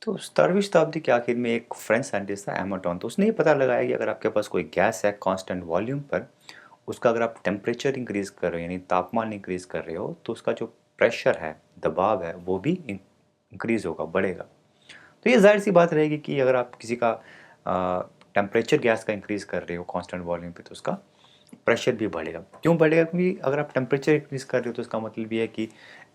तो 17वीं शताब्दी के आखिर में एक फ्रेंच साइंटिस्ट था एमोटॉन। तो उसने ये पता लगाया कि अगर आपके पास कोई गैस है कांस्टेंट वॉल्यूम पर, उसका अगर आप टेम्परेचर इंक्रीज कर रहे हो यानी तापमान इंक्रीज कर रहे हो तो उसका जो प्रेशर है, दबाव है, वो भी इंक्रीज होगा, बढ़ेगा। तो ये जाहिर सी बात रहेगी कि अगर आप किसी का टेम्परेचर गैस का इंक्रीज कर रहे हो कांस्टेंट वॉल्यूम पे तो उसका प्रेशर भी बढ़ेगा। क्यों बढ़ेगा? क्योंकि अगर आप टेम्परेचर इंक्रीज कर रहे हो तो इसका मतलब ये है कि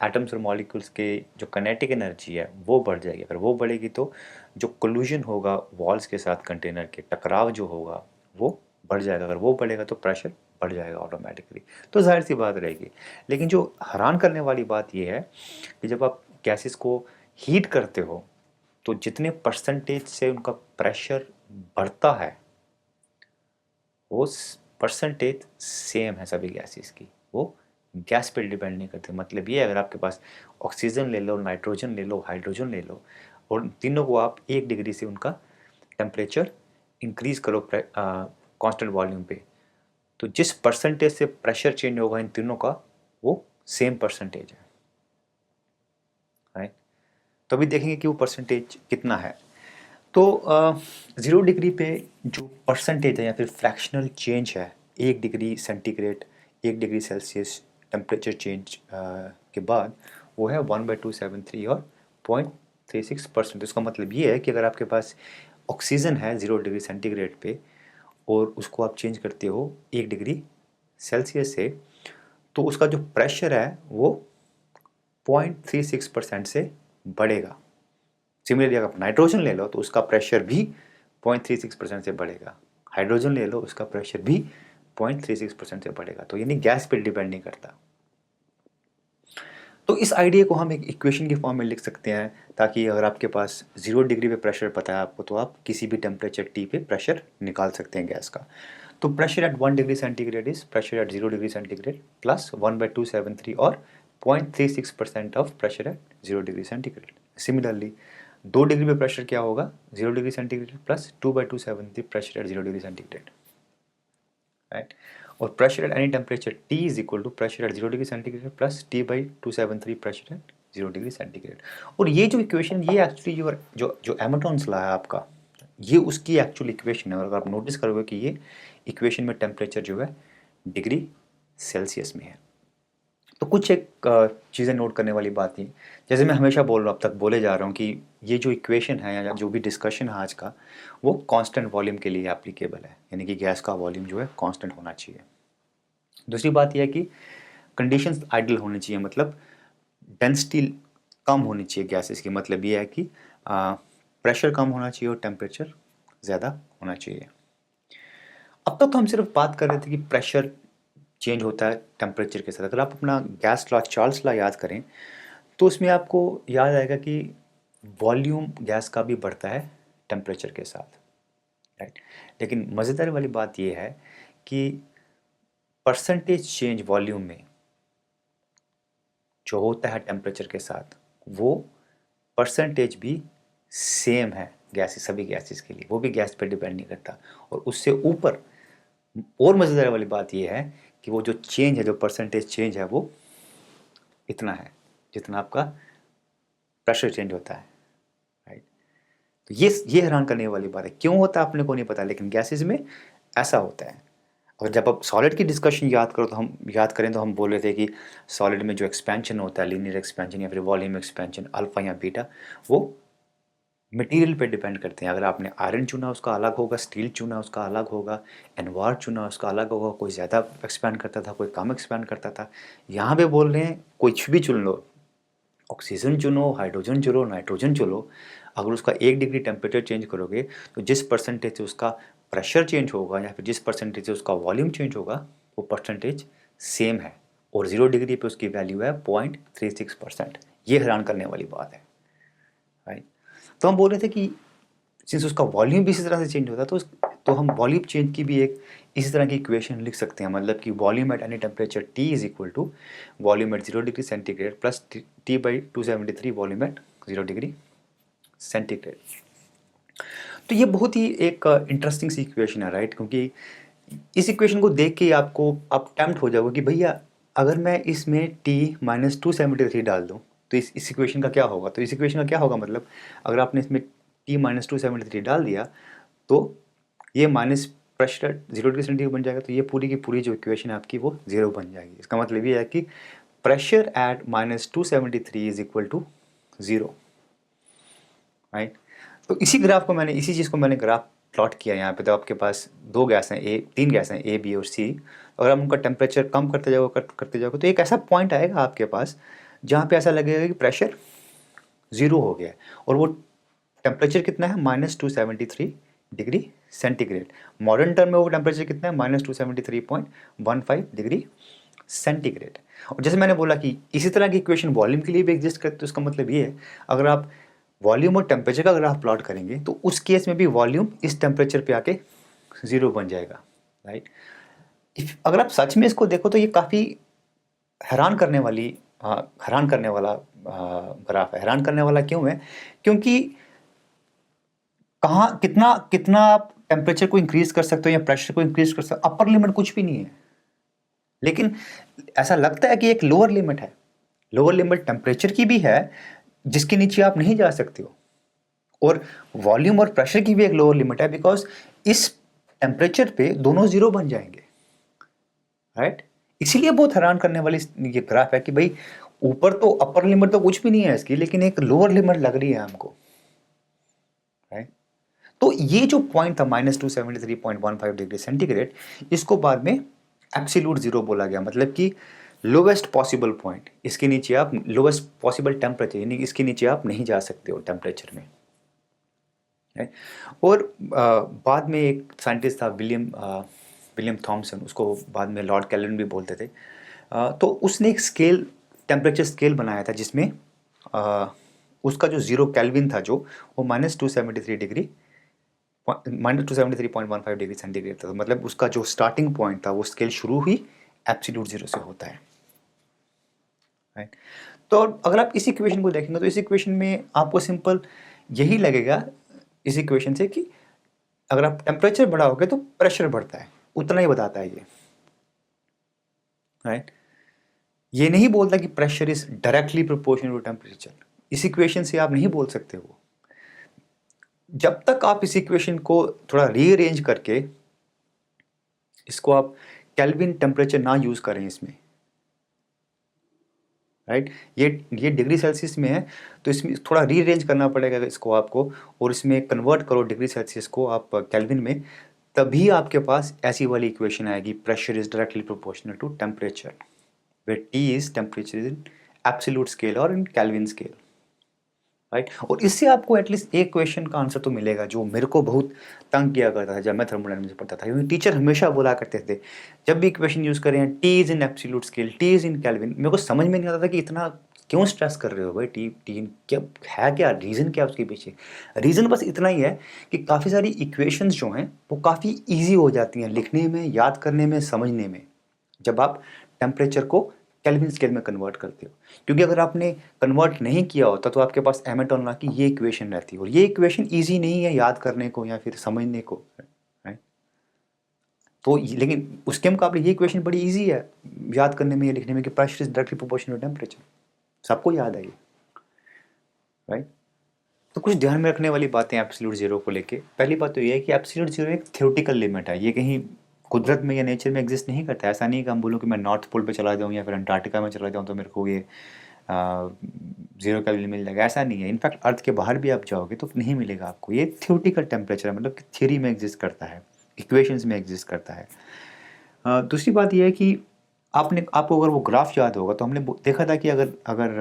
एटम्स और मॉलिक्यूल्स के जो काइनेटिक एनर्जी है वो बढ़ जाएगी। अगर वो बढ़ेगी तो जो कोलिजन होगा वॉल्स के साथ, कंटेनर के टकराव जो होगा वो बढ़ जाएगा। अगर वो बढ़ेगा तो प्रेशर बढ़ जाएगा ऑटोमेटिकली। तो जाहिर सी बात रहेगी। लेकिन जो हैरान करने वाली बात यह है कि जब आप गैसेस को हीट करते हो तो जितने परसेंटेज से उनका प्रेशर बढ़ता है वो परसेंटेज सेम है सभी गैसेस की। वो गैस पे डिपेंड नहीं करते। मतलब ये अगर आपके पास ऑक्सीजन ले लो, नाइट्रोजन ले लो, हाइड्रोजन ले लो और तीनों को आप 1 डिग्री से उनका टेम्परेचर इंक्रीज करो कांस्टेंट वॉल्यूम पे, तो जिस परसेंटेज से प्रेशर चेंज होगा इन तीनों का वो सेम परसेंटेज है, राइट। तो अभी देखेंगे कि वो परसेंटेज कितना है। तो 0 डिग्री पे जो परसेंटेज है या फिर फ्रैक्शनल चेंज है 1 degree centigrade, 1 degree Celsius temperature change के बाद, वो है 1/273 और 0.36%। इसका मतलब ये है कि अगर आपके पास ऑक्सीजन है 0 डिग्री सेंटीग्रेड पे और उसको आप चेंज करते हो 1 डिग्री सेल्सियस से, तो उसका जो प्रेशर है वो 0.36% से बढ़ेगा। सिमिलरली अगर आप नाइट्रोजन ले लो तो उसका प्रेशर भी 0.36% से बढ़ेगा। हाइड्रोजन ले लो, उसका प्रेशर भी 0.36% से बढ़ेगा। तो यानी गैस पे डिपेंड नहीं करता। तो इस आइडिया को हम एक इक्वेशन की फॉर्म में लिख सकते हैं, ताकि अगर आपके पास 0 डिग्री पे प्रेशर पता है आपको तो आप किसी भी टेम्परेचर टी पे प्रेशर निकाल सकते हैं गैस का। तो pressure at 1 degree centigrade is pressure at 0 degree centigrade plus 1/273 और 0.36% of pressure at 0 degree centigrade. Similarly 2 degree पे प्रेशर क्या होगा? 0 degree centigrade plus 2/273 pressure at 0 degree centigrade, right. और pressure at any temperature T is equal to pressure at 0 degree centigrade plus T/273 pressure at 0 degree centigrade. और ये जो equation, ये actually जो जो जो एमेटॉन्स लाया आपका, ये उसकी एक्चुअल इक्वेशन है। और अगर आप नोटिस करोगे कि ये इक्वेशन में टेम्परेचर जो है डिग्री सेल्सियस में है। तो कुछ एक चीज़ें नोट करने वाली बात थी। जैसे मैं हमेशा बोल रहा हूँ, अब तक बोले जा रहा हूँ कि ये जो इक्वेशन है या जो भी डिस्कशन है आज का, वो कांस्टेंट वॉल्यूम के लिए एप्लीकेबल है। यानी कि गैस का वॉल्यूम जो है कांस्टेंट होना चाहिए। दूसरी बात यह है कि कंडीशंस आइडियल होनी चाहिए, मतलब डेंसिटी कम होनी चाहिए गैसेस की। मतलब ये है कि प्रेशर कम होना चाहिए और टेम्परेचर ज़्यादा होना चाहिए। अब तक तो हम सिर्फ बात कर रहे थे कि प्रेशर चेंज होता है टेम्परेचर के साथ। अगर आप अपना गैस लॉ, चार्ल्स लॉ याद करें तो उसमें आपको याद आएगा कि वॉल्यूम गैस का भी बढ़ता है टेम्परेचर के साथ, राइट। लेकिन मज़ेदार वाली बात यह है कि परसेंटेज चेंज वॉल्यूम में जो होता है टेम्परेचर के साथ, वो परसेंटेज भी सेम है गैसेस, सभी गैसेस के लिए। वो भी गैस पे डिपेंड नहीं करता। और उससे ऊपर और मज़ेदार वाली बात यह है कि वो जो चेंज है, जो परसेंटेज चेंज है, वो इतना है जितना आपका प्रेशर चेंज होता है, राइट। तो ये हैरान करने वाली बात है। क्यों होता है अपने को नहीं पता, लेकिन गैसेस में ऐसा होता है। और जब आप सॉलिड की डिस्कशन याद करो तो हम याद करें तो हम बोल रहे थे कि सॉलिड में जो एक्सपेंशन होता है, लीनियर एक्सपेंशन या फिर वॉल्यूम एक्सपेंशन, अल्फा या बीटा, वो मटेरियल पे डिपेंड करते हैं। अगर आपने आयरन चुना उसका अलग होगा, स्टील चुना उसका अलग होगा, एनवार चुना उसका अलग होगा। कोई ज़्यादा एक्सपैंड करता था, कोई कम एक्सपैंड करता था। यहाँ पे बोल रहे हैं कुछ भी चुन लो, ऑक्सीजन चुनो, हाइड्रोजन चुनो, नाइट्रोजन चुनो, अगर उसका 1 डिग्री टेम्परेचर चेंज करोगे तो जिस परसेंटेज से उसका प्रेशर चेंज होगा या फिर जिस परसेंटेज से उसका वॉल्यूम चेंज होगा वो परसेंटेज सेम है। और 0 डिग्री पे उसकी वैल्यू है 0.36%। ये हैरान करने वाली बात है, राइट। तो हम बोल रहे थे कि सिंस उसका वॉल्यूम भी इसी तरह से चेंज होता है तो हम वॉल्यूम चेंज की भी एक इसी तरह की इक्वेशन लिख सकते हैं। मतलब कि volume at any temperature T is equal to volume at 0 degree centigrade plus T/273 volume at 0 degree centigrade. तो ये बहुत ही एक इंटरेस्टिंग सी इक्वेशन है, राइट। क्योंकि इस इक्वेशन को देख के आपको आप टेम्प्ट हो जाओगे कि भैया अगर मैं इसमें T-273 डाल दूँ तो इस इक्वेशन का क्या होगा, तो इस इक्वेशन का क्या होगा मतलब अगर आपने इसमें T माइनस 273 डाल दिया तो ये माइनस प्रेशर 0 डिग्री सेंटीग्रेड बन जाएगा, तो ये पूरी की पूरी जो इक्वेशन है आपकी वो 0 बन जाएगी। इसका मतलब ये है कि pressure at minus 273 is equal to 0, right. तो इसी चीज़ को मैंने ग्राफ प्लॉट किया यहाँ पे। तो आपके पास तीन गैस हैं ए बी और सी। अगर आप उनका टेम्परेचर कम करते जाओगे तो एक ऐसा पॉइंट आएगा आपके पास जहाँ पे ऐसा लगेगा कि प्रेशर 0 हो गया है, और वो टेम्परेचर कितना है -273 डिग्री सेंटीग्रेड। मॉडर्न टर्म में वो टेम्परेचर कितना है -273.15 डिग्री सेंटीग्रेड। और जैसे मैंने बोला कि इसी तरह की इक्वेशन वॉल्यूम के लिए भी एग्जिस्ट करती है। तो इसका मतलब ये है अगर आप वॉल्यूम और टेम्परेचर का ग्राफ प्लॉट करेंगे तो उस केस में भी वॉल्यूम इस टेम्परेचर पे आके 0 बन जाएगा, राइट। अगर आप सच में इसको देखो तो ये काफ़ी हैरान करने वाला ग्राफ है। हैरान करने वाला क्यों है, क्योंकि कहाँ कितना कितना आप टेम्परेचर को इंक्रीज कर सकते हो या प्रेशर को इंक्रीज कर सकते हो, अपर लिमिट कुछ भी नहीं है। लेकिन ऐसा लगता है कि एक लोअर लिमिट है। लोअर लिमिट टेम्परेचर की भी है जिसके नीचे आप नहीं जा सकते हो, और वॉल्यूम और प्रेशर की भी एक लोअर लिमिट है, बिकॉज इस टेम्परेचर पे दोनों 0 बन जाएंगे, राइट। इसीलिए बहुत हैरान करने वाली ये ग्राफ है कि भाई ऊपर तो अपर लिमिट तो कुछ भी नहीं है इसकी, लेकिन एक लोअर लिमिट लग रही है हमको, राइट। तो ये जो पॉइंट था -273.15 डिग्री सेंटीग्रेड, इसको बाद में एब्सोल्यूट 0 बोला गया, मतलब कि लोवेस्ट पॉसिबल पॉइंट। इसके नीचे आप लोवेस्ट पॉसिबल टेम्परेचर, यानी इसके नीचे आप नहीं जा सकते हो टेम्परेचर में, right? और बाद में एक साइंटिस्ट था विलियम थॉमसन, उसको बाद में लॉर्ड कैल्विन भी बोलते थे। तो उसने एक टेम्परेचर स्केल बनाया था जिसमें उसका जो 0 केल्विन था जो वो -273.15 डिग्री सेंटीग्रेड था। तो मतलब उसका जो स्टार्टिंग पॉइंट था वो स्केल शुरू ही एब्सोल्यूट 0 से होता है, राइट। तो अगर आप इस इक्वेशन को देखेंगे तो इस इक्वेशन में आपको सिंपल यही लगेगा इस इक्वेशन से कि अगर आप टेम्परेचर बढ़ाओगे तो प्रेशर बढ़ता है, उतना ही बताता है ये, राइट। ये नहीं बोलता कि pressure is directly proportional to temperature. इस इक्वेशन से आप नहीं बोल सकते वो। जब तक आप इस इक्वेशन को थोड़ा रीअरेंज करके इसको आप केल्विन टेम्परेचर ना यूज करें इसमें, राइट। ये डिग्री सेल्सियस में है तो इसमें थोड़ा रीअरेंज करना पड़ेगा इसको आपको, और इसमें कन्वर्ट करो डिग्री सेल्सियस को आप केल्विन में, तभी आपके पास ऐसी वाली इक्वेशन आएगी, pressure is directly proportional to temperature, where T is temperature in absolute scale और in Kelvin scale, राइट। और इससे आपको एटलीस्ट एक क्वेश्चन का आंसर तो मिलेगा जो मेरे को बहुत तंग किया करता था जब मैं थर्मोडायनामिक्स पढ़ता था, क्योंकि टीचर हमेशा बोला करते थे जब भी इक्वेशन यूज़ करें T is in absolute scale, T is in kelvin. मेरे को समझ में नहीं आता था कि इतना क्यों स्ट्रेस कर रहे हो भाई, टी क्या है, क्या रीज़न क्या उसके पीछे। रीज़न बस इतना ही है कि काफ़ी सारी इक्वेशंस जो हैं वो काफ़ी ईजी हो जाती हैं लिखने में, याद करने में, समझने में, जब आप टेम्परेचर को केल्विन स्केल में कन्वर्ट करते हो। क्योंकि अगर आपने कन्वर्ट नहीं किया होता तो आपके पास एमेटॉन लॉ की ये इक्वेशन रहती है, और ये इक्वेशन इजी नहीं है याद करने को या फिर समझने को, राइट। तो लेकिन उसके मुकाबले ये इक्वेशन बड़ी इजी है याद करने में या लिखने में कि pressure is directly proportional to temperature, सबको याद है ये, राइट। तो कुछ ध्यान में रखने वाली बातें एब्सोल्यूट 0 को लेके। पहली बात तो ये है कि एब्सोल्यूट 0 एक थ्योरेटिकल लिमिट है, ये कहीं कुदरत में या नेचर में एग्जिस्ट नहीं करता। ऐसा नहीं कि हम बोलूँ कि मैं नॉर्थ पोल पे चला जाऊँ या फिर अंटार्कटिका में चला जाऊँ तो मेरे को ये 0 केल्विन मिल जाएगा, ऐसा नहीं है। इनफैक्ट अर्थ के बाहर भी आप जाओगे तो नहीं मिलेगा आपको। ये थ्योरेटिकल टेम्परेचर है, मतलब कि थ्योरी में एग्जिस्ट करता है, इक्वेशंस में एग्जिस्ट करता है। दूसरी बात यह है कि आपको अगर वो ग्राफ याद होगा तो हमने देखा था कि अगर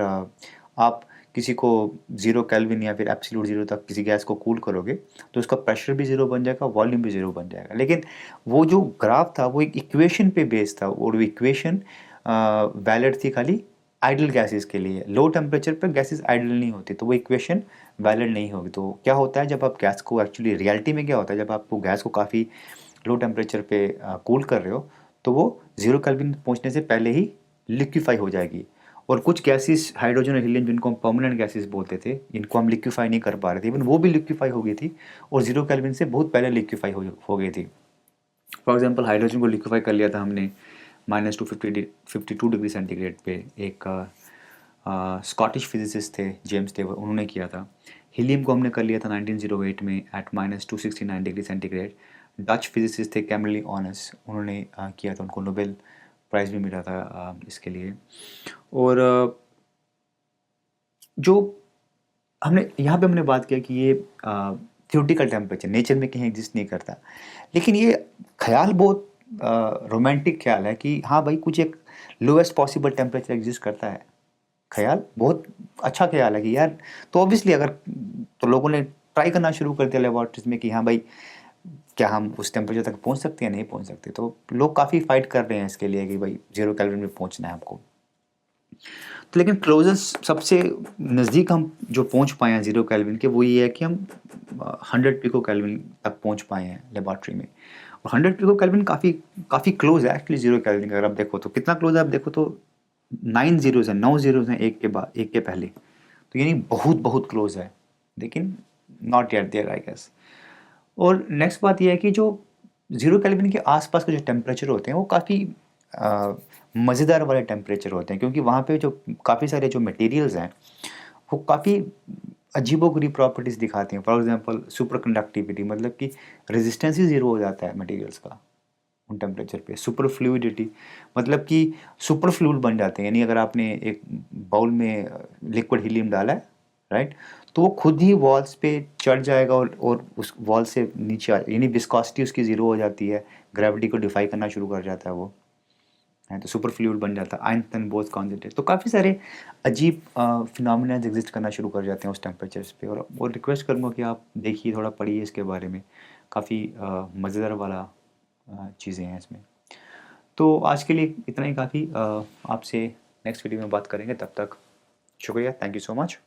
आप किसी को 0 केल्विन या फिर एब्सोल्यूट 0 तक किसी गैस को कूल करोगे तो उसका प्रेशर भी 0 बन जाएगा, वॉल्यूम भी 0 बन जाएगा। लेकिन वो जो ग्राफ था वो एक इक्वेशन पे बेस्ड था, और वो इक्वेशन वैलिड थी खाली आइडल गैसेस के लिए। लो टेम्परेचर पर गैसेस आइडल नहीं होती तो वो इक्वेशन वैलिड नहीं होगी। तो क्या होता है जब आप गैस को एक्चुअली रियलिटी में क्या होता है, जब आप वो गैस को काफ़ी लो टेम्परेचर पे कूल कर रहे हो तो वो 0 केल्विन पहुंचने से पहले ही लिक्विफाई हो जाएगी। और कुछ गैसेस हाइड्रोजन और हीलियम जिनको हम परमानेंट गैसेस बोलते थे, इनको हम लिक्विफाई नहीं कर पा रहे थे, इवन वो भी लिक्विफाई हो गई थी और 0 केल्विन से बहुत पहले लिक्विफाई हो गई थी। फॉर एग्जांपल हाइड्रोजन को लिक्विफाई कर लिया था हमने -252 डिग्री सेंटीग्रेड पे एक स्कॉटिश फिजिसिस्ट थे जेम्स टेबल, उन्होंने किया था। हीलियम को हमने कर लिया था 1908 में at -269 degree centigrade. Dutch physicist थे कैमरली ऑनस, उन्होंने किया था, उनको नोबेल प्राइज़ भी मिला था इसके लिए। और जो हमने यहाँ पे हमने बात किया कि ये थियोरेटिकल टेम्परेचर नेचर में कहीं एग्जिस्ट नहीं करता, लेकिन ये ख्याल बहुत रोमांटिक ख्याल है कि हाँ भाई कुछ एक लोएस्ट पॉसिबल टेम्परेचर एग्जिस्ट करता है। ख्याल बहुत अच्छा ख्याल है कि यार, तो ऑब्वियसली अगर तो लोगों ने ट्राई करना शुरू कर दिया लेबॉर्ट्रीज में कि हाँ भाई क्या हम उस टेम्परेचर तक पहुँच सकते हैं, नहीं पहुँच सकते। तो लोग काफ़ी फाइट कर रहे हैं इसके लिए कि भाई 0 केल्विन में पहुँचना है हमको। तो लेकिन क्लोजेस्ट सबसे नज़दीक हम जो पहुंच पाए हैं 0 केल्विन के, वो ये है कि हम 100 पिको केल्विन तक पहुंच पाए हैं लेबॉर्ट्री में। और 100 पिको केल्विन काफ़ी काफ़ी क्लोज है एक्चुअली 0 केल्विन का। अगर आप देखो तो कितना क्लोज है, आप देखो तो 9 जीरोज़ हैं, 9 जीरोज़ हैं एक के बाद एक के पहले, तो यानी बहुत बहुत क्लोज है, लेकिन not yet there I guess. और नेक्स्ट बात यह है कि जो 0 केल्विन के आसपास के जो टेम्परेचर होते हैं वो काफ़ी मज़ेदार वाले टेम्परेचर होते हैं, क्योंकि वहाँ पे जो काफ़ी सारे जो मटेरियल्स हैं वो काफ़ी अजीबोगरीब प्रॉपर्टीज़ दिखाते हैं। फॉर एग्जांपल सुपर कंडक्टिविटी, मतलब कि रेजिस्टेंस ही ज़ीरो हो जाता है मटेरियल्स का उन टेम्परेचर पे। सुपर फ्लूइडिटी, मतलब कि सुपर फ्लूइड बन जाते हैं, यानी अगर आपने एक बाउल में लिक्विड हीलियम डाला है, राइट, तो वो खुद ही वॉल्स पे चढ़ जाएगा और उस वॉल से नीचे यानी विस्कोसिटी उसकी ज़ीरो हो जाती है, ग्रेविटी को डिफाई करना शुरू कर जाता है वो, है तो सुपर फ्लूइड बन जाता है। आइंस्टाइन बोस कॉन्सेंट्रेट, तो काफ़ी सारे अजीब फिनोमिना एग्जिस्ट करना शुरू कर जाते हैं उस टेम्परेचर्स पे। और रिक्वेस्ट करूँगा कि आप देखिए, थोड़ा पढ़िए इसके बारे में, काफ़ी मज़ेदार वाला चीज़ें हैं इसमें। तो आज के लिए इतना ही काफ़ी। आपसे नेक्स्ट वीडियो में बात करेंगे, तब तक शुक्रिया, थैंक यू सो मच।